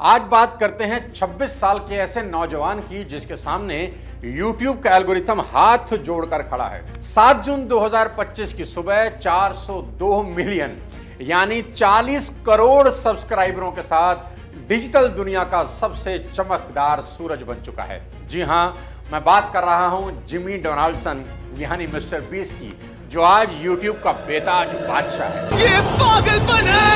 आज बात करते हैं 26 साल के ऐसे नौजवान की जिसके सामने YouTube का एल्गोरिथम हाथ जोड़कर खड़ा है। 7 जून 2025 की सुबह 402 मिलियन यानी 40 करोड़ सब्सक्राइबरों के साथ डिजिटल दुनिया का सबसे चमकदार सूरज बन चुका है। जी हां, मैं बात कर रहा हूं जिमी डोनाल्डसन यानी मिस्टर बीस्ट की, जो आज YouTube का बेताज बादशाह है। ये पागलपन है।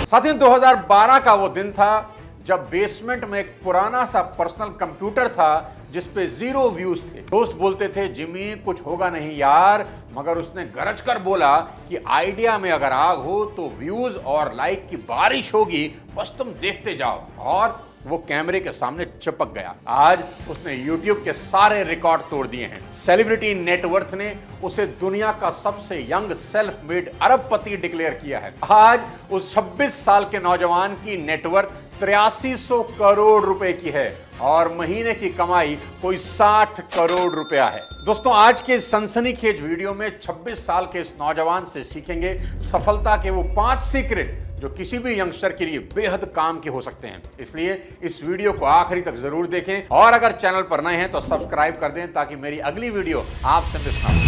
साथियों, 2012 का वो दिन था जब बेसमेंट में एक पुराना सा पर्सनल कंप्यूटर था जिस पे 0 व्यूज थे। दोस्त बोलते थे जिमी कुछ होगा नहीं यार, मगर उसने गरज कर बोला कि आइडिया में अगर आग हो तो व्यूज और लाइक की बारिश होगी, बस तुम देखते जाओ। और वो कैमरे के सामने चिपक गया। आज उसने YouTube के सारे रिकॉर्ड तोड़ दिए हैं। सेलिब्रिटी नेटवर्थ ने उसे दुनिया का सबसे यंग सेल्फ मेड अरबपति डिक्लेयर किया है। आज उस 26 साल के नौजवान की नेटवर्थ 8300 करोड़ रुपए की है और महीने की कमाई कोई 60 करोड़ रुपया है। दोस्तों, आज के इस सनसनीखेज वीडियो में 26 साल के इस नौजवान से सीखेंगे सफलता के वो 5 सीक्रेट जो किसी भी यंगस्टर के लिए बेहद काम के हो सकते हैं। इसलिए इस वीडियो को आखिरी तक जरूर देखें और अगर चैनल पर नए हैं तो सब्सक्राइब कर दें ताकि मेरी अगली वीडियो आपसे मिस ना हो।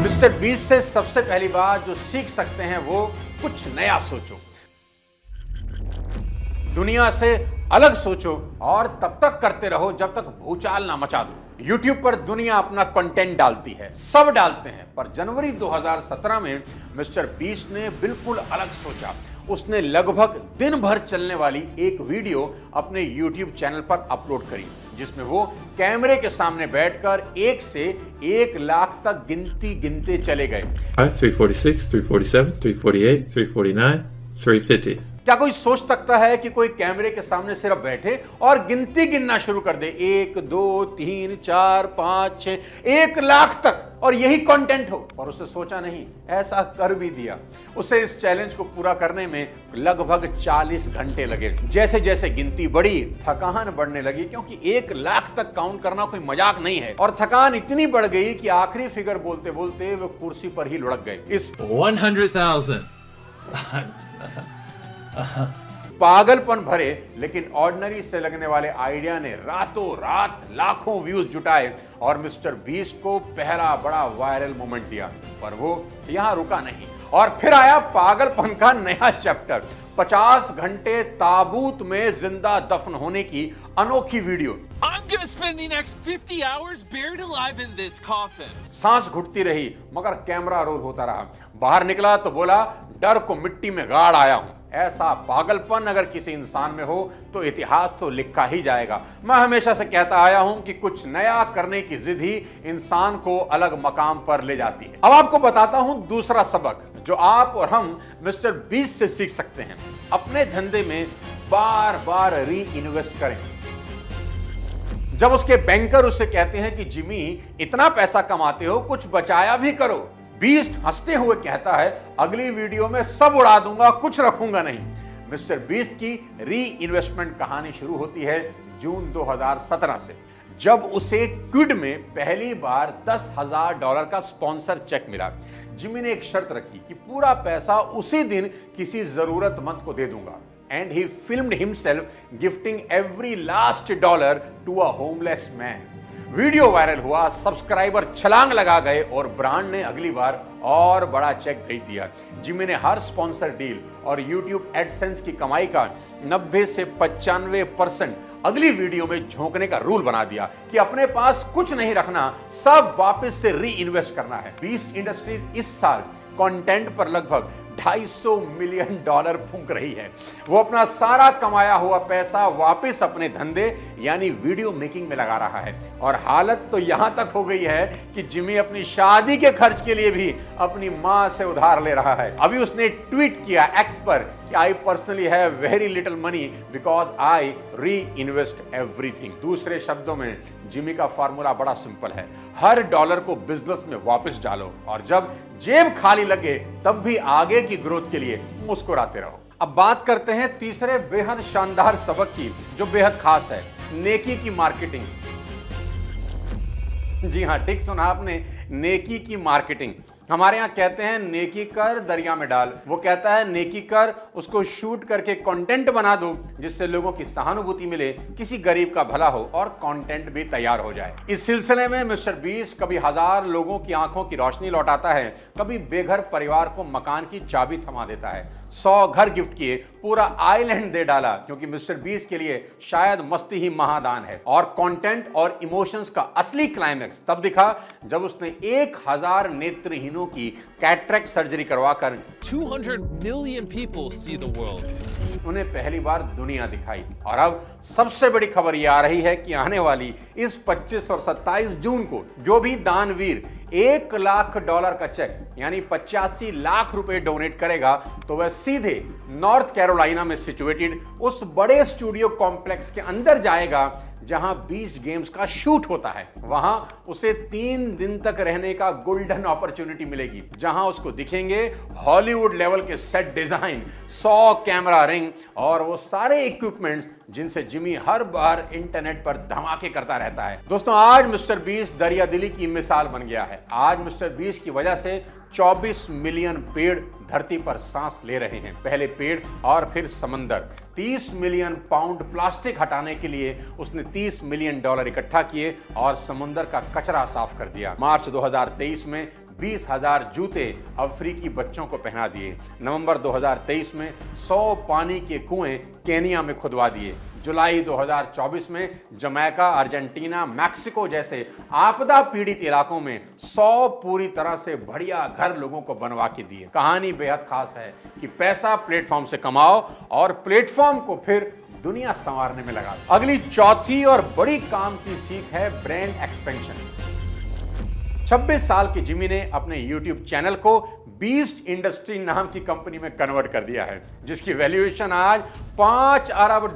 मिस्टर बीस्ट से सबसे पहली बात जो सीख सकते हैं वो कुछ नया सोचो, दुनिया से अलग सोचो और तब तक करते रहो जब तक भूचाल ना मचा दो। YouTube पर दुनिया अपना कंटेंट डालती है, सब डालते हैं, पर जनवरी 2017 में मिस्टर बीस्ट ने बिल्कुल अलग सोचा। उसने लगभग दिन भर चलने वाली एक वीडियो अपने YouTube चैनल पर अपलोड करी जिसमें वो कैमरे के सामने बैठकर 1 से 1 लाख तक गिनती गिनते चले गए। 346, 347, 348, 349, 350। क्या कोई सोच सकता है कि कोई कैमरे के सामने सिर्फ बैठे और गिनती गिनना शुरू कर दे 1 2 3 4 5 6 1 लाख तक और यही कंटेंट हो? और उसने सोचा नहीं, ऐसा कर भी दिया। उसे इस चैलेंज को पूरा करने में लगभग 40 घंटे लगे। जैसे जैसे गिनती बढ़ी, थकान बढ़ने लगी, क्योंकि 1 लाख तक काउंट करना कोई मजाक नहीं है। और थकान इतनी बढ़ गई कि आखिरी फिगर बोलते बोलते वो कुर्सी पर ही लुढ़क गए। इस 100,000 पागलपन भरे लेकिन ऑर्डिनरी से लगने वाले आइडिया ने रातों रात लाखों व्यूज जुटाए और मिस्टर बीस्ट को पहला बड़ा वायरल मोमेंट दिया। पर वो यहां रुका नहीं और फिर आया पागलपन का नया चैप्टर। 50 घंटे ताबूत में जिंदा दफन होने की अनोखी video. I'm gonna spend the next 50 hours buried alive in this coffin. सांस घुटती रही मगर कैमरा रोल होता रहा। बाहर निकला तो बोला डर को मिट्टी में गाड़ आया हूं। ऐसा पागलपन अगर किसी इंसान में हो तो इतिहास तो लिखा ही जाएगा। मैं हमेशा से कहता आया हूं कि कुछ नया करने की जिद ही इंसान को अलग मकाम पर ले जाती है। अब आपको बताता हूं दूसरा सबक जो आप और हम मिस्टर बीस्ट से सीख सकते हैं। अपने धंधे में बार बार री इन्वेस्ट करें। जब उसके बैंकर उससे कहते हैं कि जिमी इतना पैसा कमाते हो, कुछ बचाया भी करो, बीस्ट हंसते हुए कहता है अगली वीडियो में सब उड़ा दूंगा, कुछ रखूंगा नहीं। मिस्टर बीस्ट की री इन्वेस्टमेंट कहानी शुरू होती है जून 2017 से, जब उसे क्विड में पहली बार $10,000 का स्पॉन्सर चेक मिला। जिमी ने एक शर्त रखी कि पूरा पैसा उसी दिन किसी जरूरतमंद को दे दूंगा। And he filmed himself gifting every last dollar to a homeless man. Video viral हुआ, सब्सक्राइबर छलांग लगा गए और ब्रांड ने अगली बार और बड़ा चेक भेज दिया। जिमी ने हर स्पॉन्सर डील और YouTube एडसेंस की कमाई का 90 से 95% अगली वीडियो में झोंकने का रूल बना दिया कि अपने पास कुछ नहीं रखना, सब वापस से री इन्वेस्ट करना है। बीस्ट इंडस्ट्रीज इस साल कंटेंट पर लगभग $250 मिलियन फूंक रही है। वो अपना सारा कमाया हुआ पैसा वापस अपने धंधे यानी वीडियो मेकिंग में लगा रहा है। और हालत तो यहां तक हो गई है कि जिमी अपनी शादी के खर्च के लिए भी अपनी मां से उधार ले रहा है। अभी उसने ट्वीट किया एक्स पर कि I personally have very little money because I री इन्वेस्ट एवरीथिंग। दूसरे शब्दों में जिमी का फॉर्मूला बड़ा सिंपल है, हर डॉलर को बिजनेस में वापस डालो और जब जेब खाली लगे तब भी आगे की ग्रोथ के लिए मुस्कुराते रहो। अब बात करते हैं तीसरे बेहद शानदार सबक की जो बेहद खास है, नेकी की मार्केटिंग। जी हां, ठीक सुना आपने, नेकी की मार्केटिंग। हमारे यहाँ कहते हैं नेकी कर दरिया में डाल, वो कहता है नेकी कर, उसको शूट करके कंटेंट बना दो जिससे लोगों की सहानुभूति मिले, किसी गरीब का भला हो और कंटेंट भी तैयार हो जाए। इस सिलसिले में मिस्टर बीस्ट कभी 1000 लोगों की आंखों की रोशनी लौटाता है, कभी बेघर परिवार को मकान की चाबी थमा देता है, 100 घर गिफ्ट किए, पूरा आइलैंड दे डाला, क्योंकि मिस्टर बीस्ट के लिए शायद मस्ती ही महादान है। और कंटेंट और इमोशंस का असली क्लाइमैक्स तब दिखा जब उसने 1000 नेत्रहीनों की कैटरेक्ट सर्जरी करवाकर 200 million people see the world. उन्हें पहली बार दुनिया दिखाई। और अब सबसे बड़ी खबर यह आ रही है कि आने वाली इस 25 और 27 जून को जो भी दानवीर $1 लाख का चेक यानी 85 लाख रुपए डोनेट करेगा तो वह सीधे नॉर्थ कैरोलिना में सिचुएटेड उस बड़े स्टूडियो कॉम्प्लेक्स के अंदर जाएगा जहां बीस्ट गेम्स का शूट होता है। वहां उसे 3 दिन तक रहने का गोल्डन अपॉर्चुनिटी मिलेगी, जहां उसको दिखेंगे हॉलीवुड लेवल के सेट डिजाइन, 100 कैमरा रिंग और वो सारे इक्विपमेंट्स जिनसे जिमी हर बार इंटरनेट पर धमाके करता रहता है। दोस्तों, आज मिस्टर बीस्ट दरिया दिली की मिसाल बन गया है। आज मिस्टर बीस्ट की वजह से 24 मिलियन पेड़ धरती पर सांस ले रहे हैं। पहले पेड़ और फिर समंदर। 30 मिलियन पाउंड प्लास्टिक हटाने के लिए उसने $30 मिलियन इकट्ठा किए और समुद्र का कचरा साफ कर दिया। मार्च 2023 में 20,000 जूते अफ्रीकी बच्चों को पहना दिए। नवंबर 2023 में 100 पानी के कुएं केनिया में खुदवा दिए। जुलाई 2024 में जमैका, अर्जेंटीना, मैक्सिको जैसे आपदा पीड़ित इलाकों में 100 पूरी तरह से बढ़िया घर लोगों को बनवा के दिए। कहानी बेहद खास है कि पैसा प्लेटफॉर्म से कमाओ और प्लेटफॉर्म को फिर दुनिया संवारने में लगा दो। अगली चौथी और बड़ी काम की सीख है ब्रांड एक्सपेंशन। 26 साल के जिमी ने अपने YouTube चैनल को बीस्ट इंडस्ट्री नाम की कंपनी में कन्वर्ट कर दिया है, जिसकी वैल्यूएशन आज $5 अरब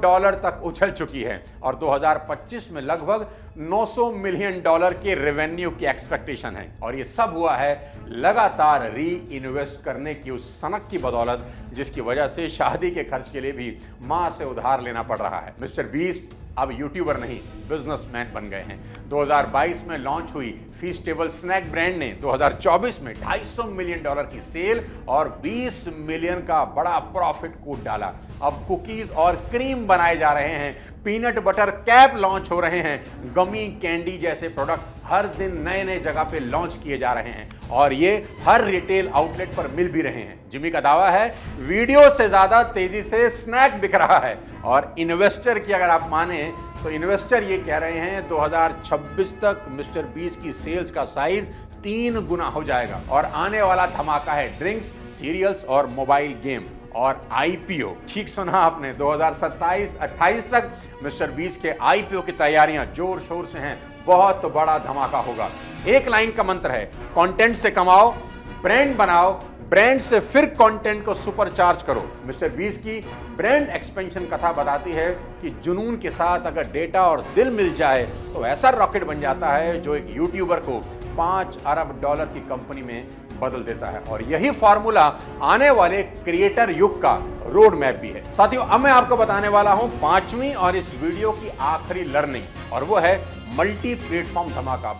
तक उछल चुकी है और 2025 में लगभग $900 मिलियन के रेवेन्यू की एक्सपेक्टेशन है। और ये सब हुआ है लगातार री इन्वेस्ट करने की उस सनक की बदौलत, जिसकी वजह से शादी के खर्च के लिए भी मां से उधार लेना पड़ रहा है। मिस्टर बीस्ट अब यूट्यूबर नहीं, बिजनेसमैन बन गए हैं। 2022 में लॉन्च हुई फीस्टेबल स्नैक ब्रांड ने 2024 में $250 मिलियन की सेल और 20 मिलियन का बड़ा प्रॉफिट कूद डाला। अब कुकीज और क्रीम बनाए जा रहे हैं, पीनट बटर कैप लॉन्च हो रहे हैं, गमी कैंडी जैसे प्रोडक्ट हर दिन नए नए जगह पे लॉन्च किए जा रहे हैं और ये हर रिटेल आउटलेट पर मिल भी रहे हैं। जिमी का दावा है वीडियो से ज्यादा तेजी से स्नैक बिक रहा है और इन्वेस्टर की अगर आप माने तो इन्वेस्टर ये कह रहे हैं 2026 तक मिस्टर बीस्ट की सेल्स का साइज 3 गुना हो जाएगा। और आने वाला धमाका है ड्रिंक्स, सीरियल्स और मोबाइल गेम और आईपीओ। ठीक सुना आपने, 2027-28 तक मिस्टर बीस्ट के आईपीओ की तैयारियां जोर शोर से हैं। बहुत बड़ा धमाका होगा। एक लाइन का मंत्र है, कंटेंट से कमाओ, ब्रांड बनाओ, ब्रांड से फिर कंटेंट को सुपरचार्ज करो। मिस्टर बीस्ट की ब्रांड एक्सपेंशन कथा बताती है कि जुनून के साथ अगर डेटा और दिल मिल जाए तो ऐसा रॉकेट बन जाता है जो एक यूट्यूबर को $5 अरब की कंपनी में बदल देता है। और यही फॉर्मूला आने वाले क्रिएटर युग का रोड मैप भी है। साथियों, अब मैं आपको बताने वाला हूं 5वीं और इस वीडियो की आखिरी लर्निंग, और वो है मल्टी प्लेटफॉर्म धमाका।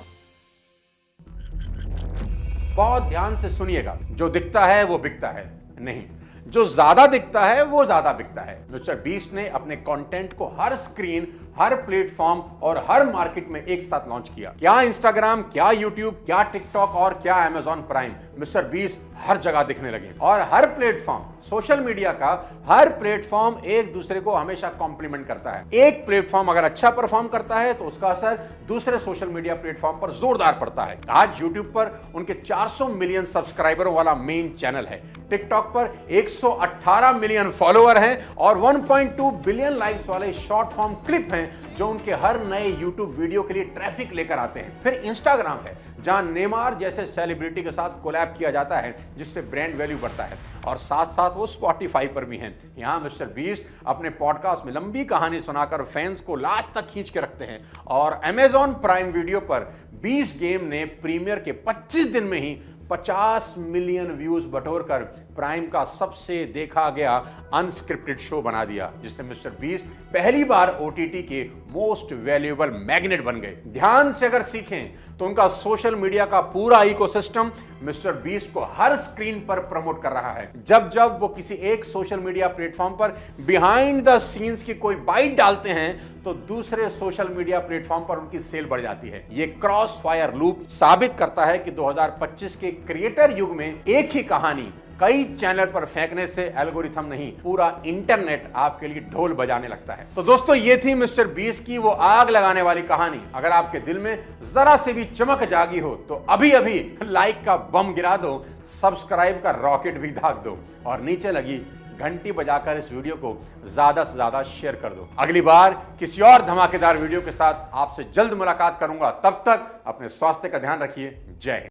बहुत ध्यान से सुनिएगा, जो दिखता है वो बिकता है नहीं, जो ज्यादा दिखता है वो ज्यादा बिकता है। मिस्टर बीस्ट ने अपने कंटेंट को हर स्क्रीन, हर प्लेटफॉर्म और हर मार्केट में एक साथ लॉन्च किया। क्या इंस्टाग्राम, क्या यूट्यूब, क्या टिकटॉक और क्या अमेजॉन प्राइम, मिस्टर बीस्ट हर जगह दिखने लगे। और हर प्लेटफॉर्म, सोशल मीडिया का हर प्लेटफॉर्म एक दूसरे को हमेशा कॉम्प्लीमेंट करता है। एक प्लेटफॉर्म अगर अच्छा परफॉर्म करता है तो उसका असर दूसरे सोशल मीडिया प्लेटफॉर्म पर जोरदार पड़ता है। आज यूट्यूब पर उनके 400 मिलियन सब्सक्राइबरों वाला मेन चैनल है। टिकटॉक पर 118 मिलियन फॉलोअर हैं और 1.2 बिलियन लाइक्स वाले शॉर्ट फॉर्म क्लिप हैं जो उनके हर नए यूट्यूब वीडियो के लिए ट्रैफिक लेकर आते हैं। फिर इंस्टाग्राम है, जहां नेमार जैसे सेलिब्रिटी के साथ कोलैब किया जाता है, जिससे ब्रांड वैल्यू बढ़ता है। और साथ साथ वो स्पॉटिफाई पर भी हैं। यहां मिस्टर बीस्ट अपने पॉडकास्ट में लंबी कहानी सुनाकर फैंस को लास्ट तक खींच के रखते हैं। और अमेजॉन प्राइम वीडियो पर बीस्ट गेम ने प्रीमियर के 25 दिन में ही 50 मिलियन व्यूज बटोरकर प्राइम का सबसे देखा गया अनस्क्रिप्टेड शो बना दिया, जिससे मिस्टर बीस्ट पहली बार ओटीटी के मोस्ट वैल्यूएबल मैग्नेट बन गए। ध्यान से अगर सीखें तो उनका सोशल मीडिया का पूरा इकोसिस्टम मिस्टर बीस्ट को हर स्क्रीन पर प्रमोट कर रहा है। जब जब वो किसी एक सोशल मीडिया प्लेटफॉर्म पर बिहाइंड द सीन्स की कोई बाइट डालते हैं तो दूसरे सोशल मीडिया प्लेटफॉर्म पर उनकी सेल बढ़ जाती है। ये क्रॉस फायर लूप साबित करता है कि 2025 के क्रिएटर युग में एक ही कहानी कई चैनल पर फेंकने से एल्गोरिथम नहीं, पूरा इंटरनेट आपके लिए ढोल बजाने लगता है। तो दोस्तों, ये थी मिस्टर बीस्ट की वो आग लगाने वाली कहानी। अगर आपके दिल में जरा से भी चमक जागी हो तो अभी अभी लाइक का बम गिरा दो, सब्सक्राइब का रॉकेट भी दाग दो और नीचे लगी घंटी बजाकर इस वीडियो को ज्यादा से ज्यादा शेयर कर दो। अगली बार किसी और धमाकेदार वीडियो के साथ आपसे जल्द मुलाकात करूंगा। तब तक अपने स्वास्थ्य का ध्यान रखिए। जय हिंद।